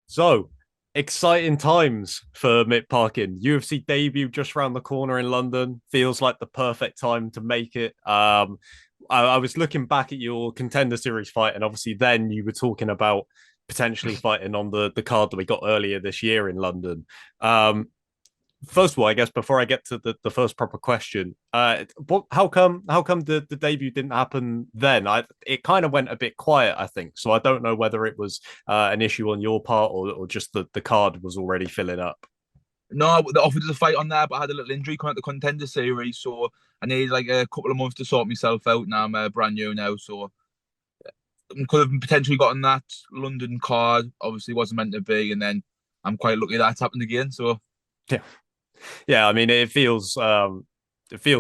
So, exciting times for Mick Parkin. UFC debut just around the corner in London. Feels like the perfect time to make it. I was looking back at your contender series fight, and obviously then you were talking about potentially fighting on the card that we got earlier this year in London. Um, First of all, I guess before I get to the first proper question, how come the debut didn't happen then? It kind of went a bit quiet, I think. So I don't know whether it was an issue on your part or just the card was already filling up. No, they offered us a fight on there, but I had a little injury coming out the contender series, so I needed like a couple of months to sort myself out. Now I'm brand new now, so I could have potentially gotten that London card. Obviously, wasn't meant to be, and then I'm quite lucky that's happened again. So Yeah, yeah. I mean, it feels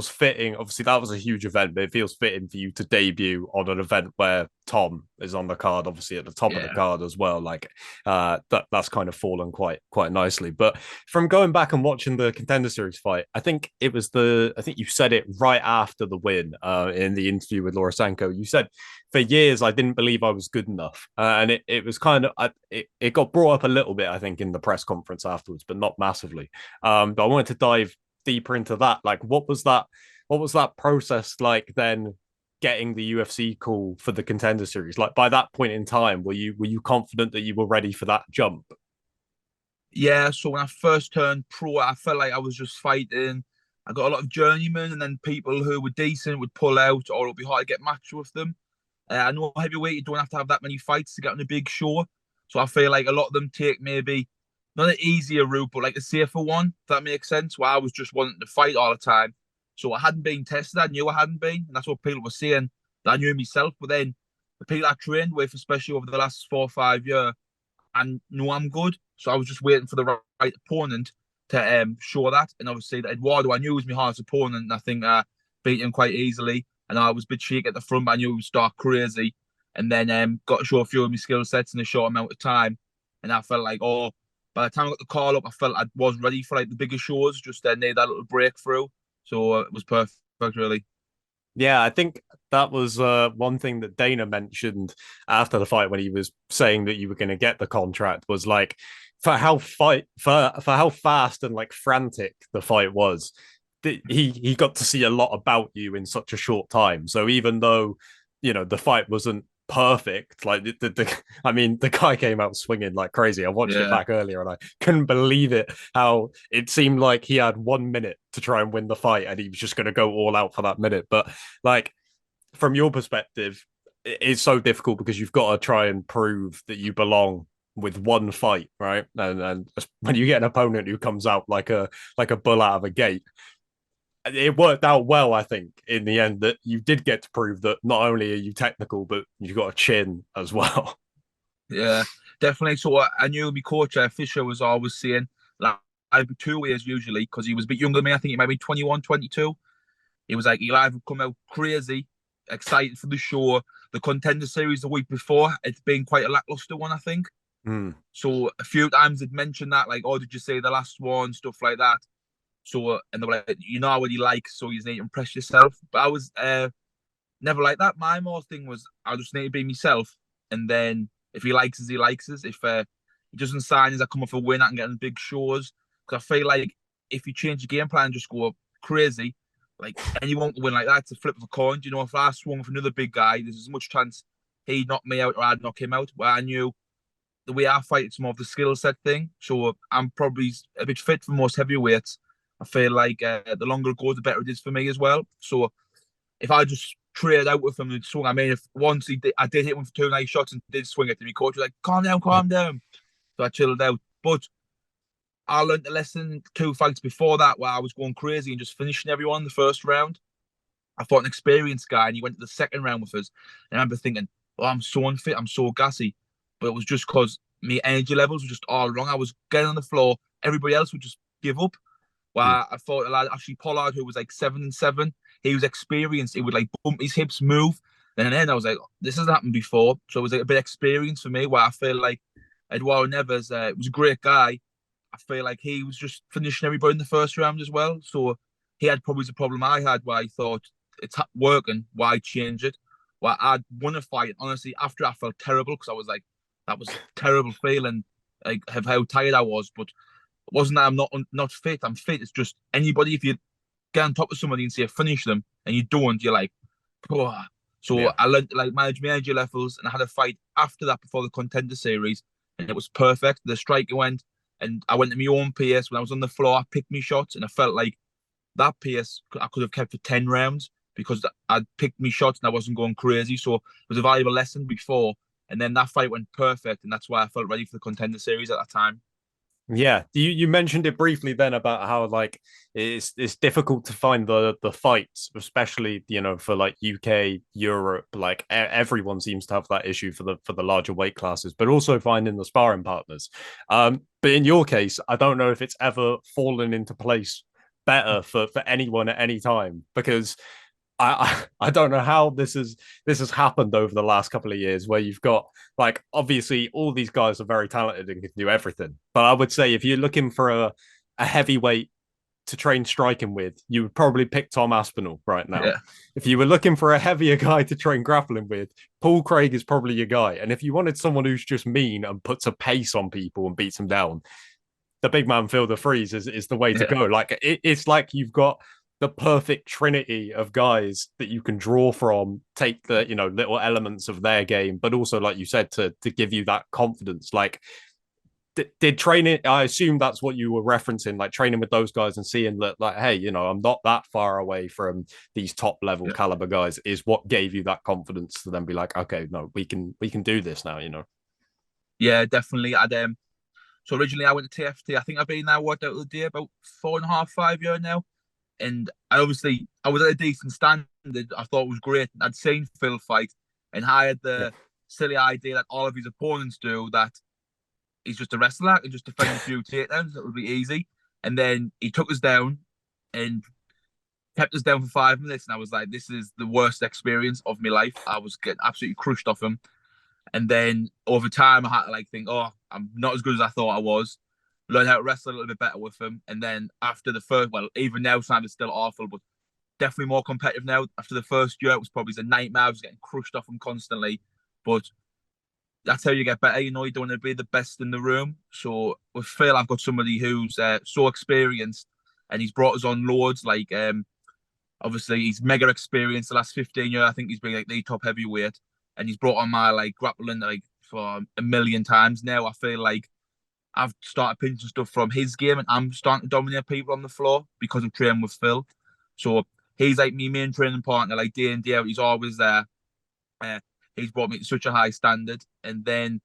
fitting. Obviously, that was a huge event, but it feels fitting for you to debut on an event where Tom is on the card, obviously at the top of the yeah, card as well. Like that's kind of fallen quite nicely. But from going back and watching the contender series fight, I think you said it right after the win in the interview with Laura Sanko. You said for years I didn't believe I was good enough, and it was kind of it got brought up a little bit, I think, in the press conference afterwards, but not massively. But I wanted to dive deeper into that. Like, what was that process like then? Getting the UFC call for the contender series, like by that point in time, were you confident that you were ready for that jump? yeah. So when I first turned pro, I felt like I was just fighting. I got a lot of journeymen, and then people who were decent would pull out, or it would be hard to get matched with them. I know heavyweight, you don't have to have that many fights to get on a big show. So I feel like a lot of them take maybe not an easier route, but like a safer one, if that makes sense. Where I was just wanting to fight all the time. So I hadn't been tested. I knew I hadn't been. And that's what people were saying. That I knew myself. But then the people I trained with, especially over the last 4 or 5 years, and know I'm good. So I was just waiting for the right opponent to show that. And obviously, Eduardo, I knew was my hardest opponent. And I think I beat him quite easily. And I was a bit shaky at the front, but I knew he would start crazy. And then got to show a few of my skill sets in a short amount of time. And I felt like, oh, by the time I got the call up, I felt I was ready for like the bigger shows. Just need that little breakthrough. So it was perfect, really. Yeah, I think that was one thing that Dana mentioned after the fight when he was saying that you were going to get the contract was like for how fast and like frantic the fight was. He got to see a lot about you in such a short time. So even though the fight wasn't perfect, like I mean the guy came out swinging like crazy. I watched it Yeah. back earlier and I couldn't believe it how it seemed like he had 1 minute to try and win the fight and he was just going to go all out for that minute. But like from your perspective, it's so difficult because you've got to try and prove that you belong with one fight, right? And when you get an opponent who comes out like a bull out of a gate, it worked out well, I think, in the end that you did get to prove that not only are you technical, but you've got a chin as well. Yeah, definitely. So I knew my coach, Fisher, was always saying, like, I'd be 2 years usually because he was a bit younger than me. I think he might be 21, 22. He was like, he'll either come out crazy, excited for the show. The contender series the week before, it's been quite a lackluster one, I think. Mm. So a few times they'd mentioned that, like, oh, did you say the last one, stuff like that. So, and they were like, you know what he likes, so you need to impress yourself. But I was never like that. My more thing was, I just need to be myself. And then if he likes us, he likes us. If he doesn't sign us, I come off a win, I can get in big shows. Because I feel like if you change your game plan and just go crazy, like anyone can win like that, it's a flip of a coin. You know, if I swung with another big guy, there's as much chance he'd knock me out or I'd knock him out. Where I knew the way I fight, it's more of the skill set thing. So I'm probably a bit fit for most heavyweights. I feel like the longer it goes, the better it is for me as well. So if I just trade out with him and swung, I mean, if once I did hit him for two nice shots and did swing at him, he coach was like, calm down, calm down. So I chilled out. But I learned a lesson 2 fights before that where I was going crazy and just finishing everyone in the first round. I fought an experienced guy and he went to the second round with us. And I remember thinking, oh, I'm so unfit, I'm so gassy. But it was just because my energy levels were just all wrong. I was getting on the floor, everybody else would just give up. Well, Mm. I thought a lad, actually Pollard, who was like 7-7, he was experienced. He would like bump his hips, move. Then I was like, this hasn't happened before. So it was like a bit of experience for me where I feel like Eduardo Neves was a great guy. I feel like he was just finishing everybody in the first round as well. So he had probably the problem I had where I thought it's working. Why change it? Well, I'd won a fight. Honestly, after I felt terrible because I was like, that was a terrible feeling. like of how tired I was, but it wasn't that I'm not fit. I'm fit. It's just anybody, if you get on top of somebody and say finish them and you don't, you're like, oh. So Yeah. I learned to like manage my energy levels, and I had a fight after that before the contender series, and it was perfect. The striker went, and I went to my own pace. When I was on the floor, I picked me shots, and I felt like that pace I could have kept for 10 rounds because I'd picked me shots and I wasn't going crazy. So it was a valuable lesson before, and then that fight went perfect, and that's why I felt ready for the contender series at that time. Yeah, you mentioned it briefly then about how like it's difficult to find the fights, especially for like UK, Europe. Like everyone seems to have that issue for the larger weight classes, but also finding the sparring partners. But in your case, I don't know if it's ever fallen into place better for anyone at any time because I don't know how this has happened over the last couple of years where you've got like obviously all these guys are very talented and can do everything. But I would say if you're looking for a heavyweight to train striking with, you would probably pick Tom Aspinall right now. Yeah, If you were looking for a heavier guy to train grappling with, Paul Craig is probably your guy. And if you wanted someone who's just mean and puts a pace on people and beats them down, the big man Phil the Freeze is the way to yeah, go. Like it's like you've got the perfect trinity of guys that you can draw from, take the little elements of their game, but also like you said to give you that confidence. Like did training? I assume that's what you were referencing, like training with those guys and seeing that, like, hey, I'm not that far away from these top level yeah. caliber guys. Is what gave you that confidence to then be like, okay, no, we can do this now. Yeah, definitely. So originally I went to TFT. I think I've been there what out of the day about 4.5, 5 years now. And I was at a decent standard. I thought it was great. I'd seen Phil fight, and I had Yeah. the silly idea that all of his opponents do, that he's just a wrestler and just defend a few takedowns. That would be easy. And then he took us down and kept us down for 5 minutes. And I was like, this is the worst experience of my life. I was getting absolutely crushed off him. And then over time, I had to like think, oh, I'm not as good as I thought I was. Learn how to wrestle a little bit better with him. And then after the first, well, even now, sometimes it's still awful, but definitely more competitive now. After the first year, it was probably a nightmare. I was getting crushed off him constantly. But that's how you get better. You don't want to be the best in the room. So with Phil, I've got somebody who's so experienced, and he's brought us on loads. Like obviously he's mega experienced. The last 15 years, I think he's been like the top heavyweight, and he's brought on my like grappling like for a million times now. I feel like I've started pinching stuff from his game, and I'm starting to dominate people on the floor because I'm training with Phil. So he's like my main training partner, like day in day out. He's always there. Uh, he's brought me to such a high standard, and then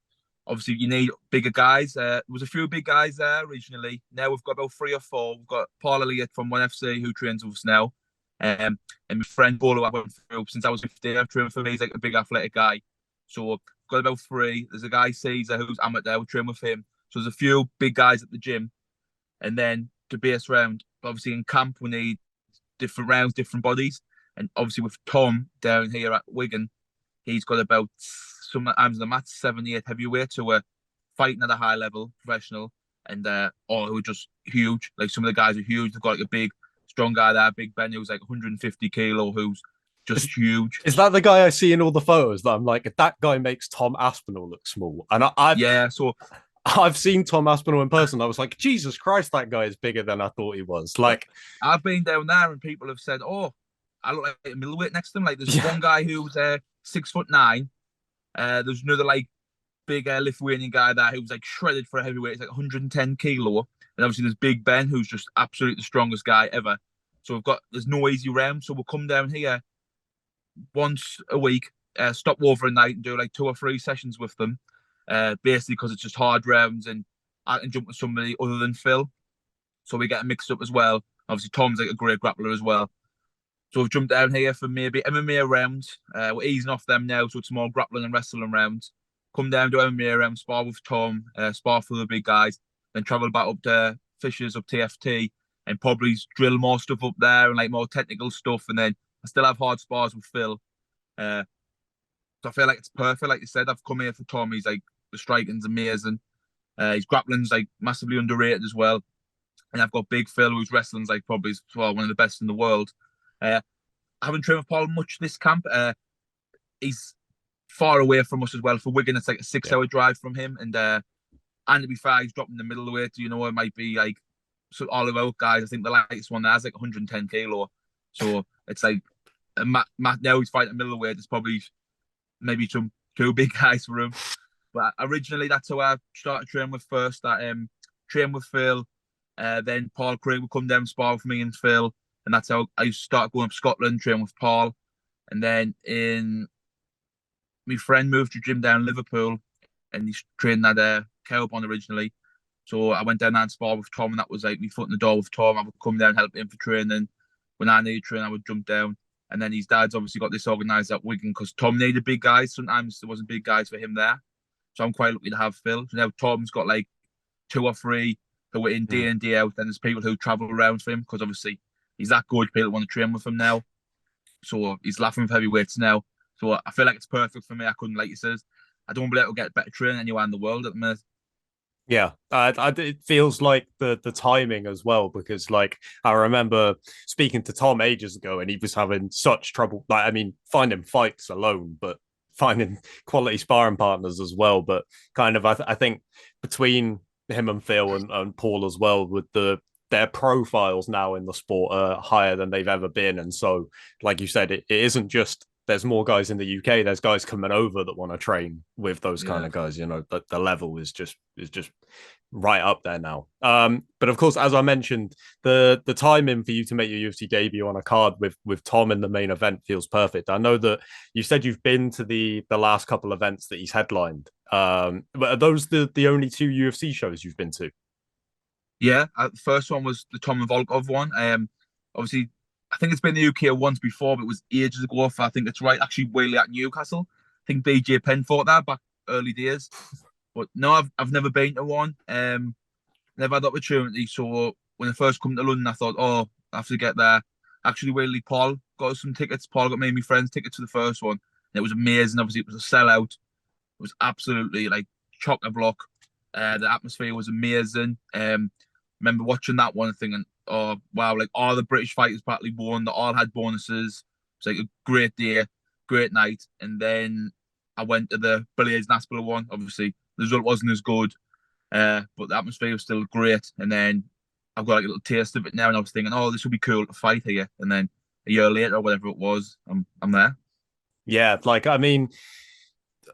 obviously you need bigger guys. There was a few big guys there originally. Now we've got about 3 or 4. We've got Paul Elliott from ONE FC who trains with us now, and my friend Bolo I went through since I was 15. I've trained for me. He's like a big athletic guy. So we've got about 3. There's a guy Caesar who's amateur. We train with him. So there's a few big guys at the gym, and then to base round. Obviously in camp we need different rounds, different bodies, and obviously with Tom down here at Wigan, he's got about sometimes the match 78 heavyweight who are fighting at a high level, professional, and all who are just huge. Like some of the guys are huge. They've got like a big, strong guy there, Big Ben, who's like 150 kilo, who's Is, just huge. is that the guy I see in all the photos that I'm like, that guy makes Tom Aspinall look small? And Yeah, so I've seen Tom Aspinall in person. I was like, Jesus Christ, that guy is bigger than I thought he was. Like, I've been down there and people have said, "Oh, I look like a middleweight next to him." Like there's yeah, one guy who's 6'9". There's another like big Lithuanian guy there who was like shredded for a heavyweight. It's like 110 kilo. And obviously there's Big Ben who's just absolutely the strongest guy ever. So there's no easy round. So we'll come down here once a week, stop over a night and do like 2 or 3 sessions with them. Basically because it's just hard rounds and I can jump with somebody other than Phil. So we get mixed up as well. Obviously Tom's like a great grappler as well. So we've jumped down here for maybe MMA rounds. We're easing off them now, so it's more grappling and wrestling rounds. Come down to MMA rounds, spar with Tom, spar for the big guys, then travel back up to Fishers, up TFT, and probably drill more stuff up there and like more technical stuff. And then I still have hard spars with Phil. Uh, so I feel like it's perfect. Like you said, I've come here for Tom. He's like the striking's amazing. His grappling's like massively underrated as well. And I've got Big Phil, who's wrestling's like probably one of the best in the world. I haven't trained with Paul much this camp. He's far away from us as well. For Wigan, it's like a 6 hour drive from him. And And to be fair, he's dropping the middleweight. You know, it might be like so all about guys. I think the lightest one there's like 110 kilo. So it's like Matt now he's fighting middleweight. It's probably maybe some too big guys for him. But originally that's how I started training with first. I trained with Phil. Then Paul Craig would come down spar with me and Phil. And that's how I started going up to Scotland, training with Paul. And then in my friend moved to gym down in Liverpool and he's trained at Cowbond originally. So I went down and spar with Tom, and that was like me foot in the door with Tom. I would come down and help him for training. When I needed training, I would jump down. And then his dad's obviously got this organised at Wigan because Tom needed big guys. Sometimes there wasn't big guys for him there. So I'm quite lucky to have Phil. So now Tom's got like 2 or 3 who are in day in, day out. And there's people who travel around for him because obviously he's that good. People want to train with him now. So he's laughing with heavyweights now. So I feel like it's perfect for me. I couldn't, like you says, I don't believe able to get better training anywhere in the world at the minute. Yeah, it feels like the timing as well because like I remember speaking to Tom ages ago and he was having such trouble. Like I mean, finding fights alone, but finding quality sparring partners as well. But kind of I think between him and Phil and Paul as well, with their profiles now in the sport are higher than they've ever been, and so like you said, it isn't just there's more guys in the UK. There's guys coming over that want to train with those kind Yeah. of guys. You know, the level is just right up there now. But of course, as I mentioned, the timing for you to make your UFC debut on a card with Tom in the main event feels perfect. I know that you said you've been to the last couple events that he's headlined. But are those the only 2 UFC shows you've been to? Yeah, the first one was the Tom and Volkov one. Obviously, I think it's been in the UK once before, but it was ages ago. I think it's right, actually, Whaley at Newcastle. I think BJ Penn fought that back early days. But no, I've never been to one. Never had the opportunity. So when I first come to London, I thought, oh, I have to get there. Actually, Whaley Paul got us some tickets. Paul got me and my friends tickets to the first one. And it was amazing. Obviously, it was a sellout. It was absolutely like chock a block. The atmosphere was amazing. Remember watching that one thing and oh wow, like all the British fighters practically won. They all had bonuses. It was like a great day, great night. And then I went to the Billiards Naspers one. Obviously, the result wasn't as good, but the atmosphere was still great. And then I've got like a little taste of it now, and I was thinking, oh, this would be cool to fight here. And then a year later, or whatever it was, I'm there. Yeah, like I mean,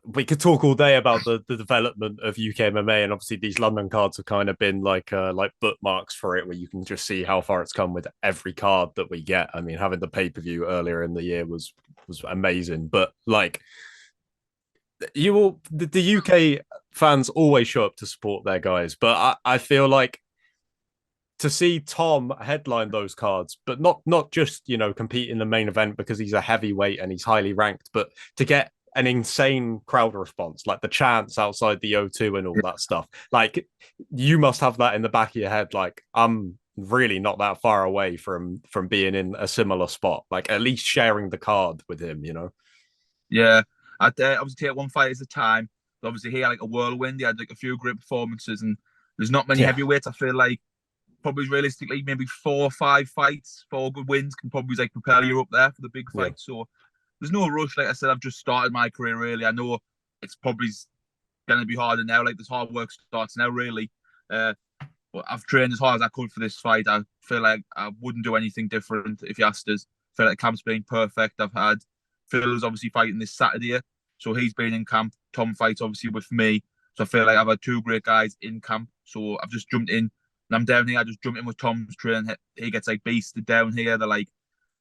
we could talk all day about the development of UK MMA, and obviously these London cards have kind of been like bookmarks for it, where you can just see how far it's come with every card that we get. I mean, having the pay per view earlier in the year was amazing, but like you all the UK fans always show up to support their guys, but I feel like to see Tom headline those cards, but not just compete in the main event because he's a heavyweight and he's highly ranked, but to get an insane crowd response, like the chants outside the O2 and all that stuff. Like you must have that in the back of your head. Like I'm really not that far away from being in a similar spot. Like at least sharing the card with him. Yeah, I'd obviously take one fight at a time. But obviously, he had like a whirlwind. He had like a few great performances, and there's not many Yeah, heavyweights. I feel like probably realistically, maybe 4 or 5 fights, 4 good wins can probably like propel you up there for the big yeah, fight. So there's no rush. Like I said, I've just started my career really. I know it's probably gonna be harder now. Like this hard work starts now, really. But I've trained as hard as I could for this fight. I feel like I wouldn't do anything different if you asked us. I feel like camp's been perfect. I've had Phil's obviously fighting this Saturday, so he's been in camp. Tom fights obviously with me, so I feel like I've had 2 great guys in camp. So I've just jumped in, and I'm down here. I just jump in with Tom's training. He gets like beasted down here. They're like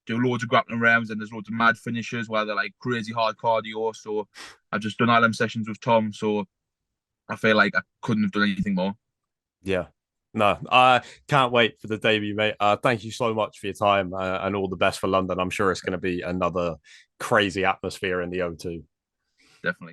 do loads of grappling rounds, and there's loads of mad finishes where they're like crazy hard cardio. So I've just done all them sessions with Tom. So I feel like I couldn't have done anything more. yeah. No, I can't wait for the debut, mate. Thank you so much for your time and all the best for London. I'm sure it's going to be another crazy atmosphere in the O2. Definitely.